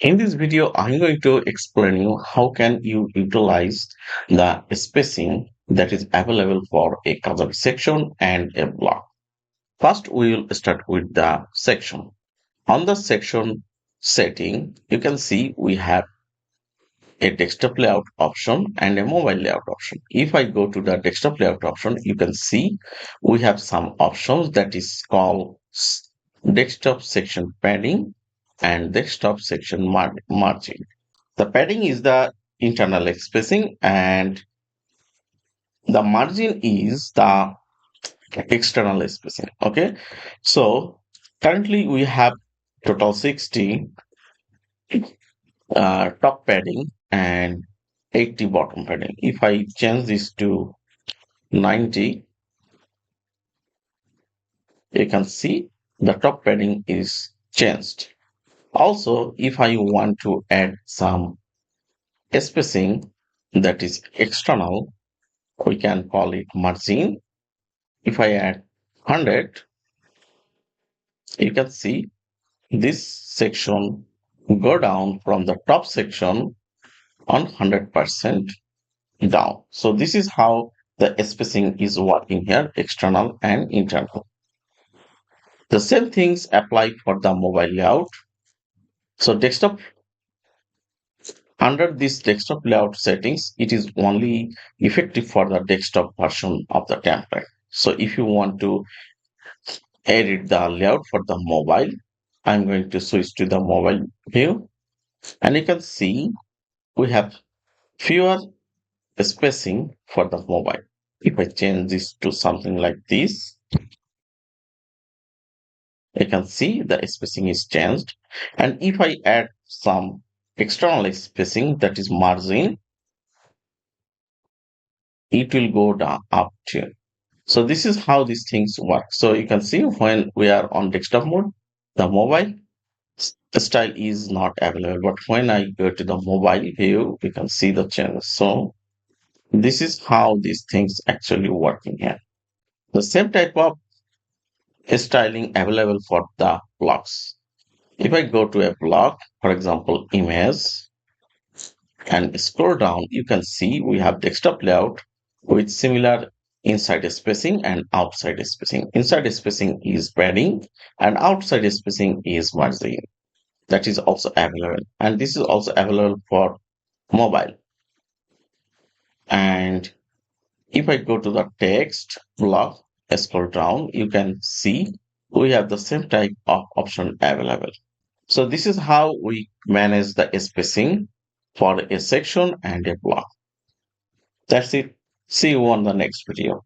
In this video, I'm going to explain you how can you utilize the spacing that is available for a Kajabi section and a block. First, we will start with the section. On the section setting, you can see we have a desktop layout option and a mobile layout option. If I go to the desktop layout option, you can see we have some options that is called desktop section padding and desktop section margin. The padding is the internal spacing and the margin is the external spacing. Okay. So currently we have total 60 top padding and 80 bottom padding. If I change this to 90, you can see the top padding is changed. Also, if I want to add some spacing that is external, we can call it margin. If I add 100, you can see this section go down from the top section on 100% down. So this is how the spacing is working here, external and internal. The same things apply for the mobile layout. So desktop, under this desktop layout settings, it is only effective for the desktop version of the template. So if you want to edit the layout for the mobile, I'm going to switch to the mobile view, and you can see we have fewer spacing for the mobile. If I change this to something like this, you can see the spacing is changed. And if I add some external spacing that is margin, it will go down up to. So this is how these things work. So you can see when we are on desktop mode, the mobile style is not available. But when I go to the mobile view, you can see the changes. So this is how these things actually working here. The same type of styling available for the blocks. If I go to a block, for example, image, and scroll down, you can see we have desktop layout with similar inside spacing and outside spacing. Inside spacing is padding and outside spacing is margin. That is also available. And this is also available for mobile. And if I go to the text block, scroll down, you can see we have the same type of option available. So this is how we manage the spacing for a section and a block. That's it. See you on the next video.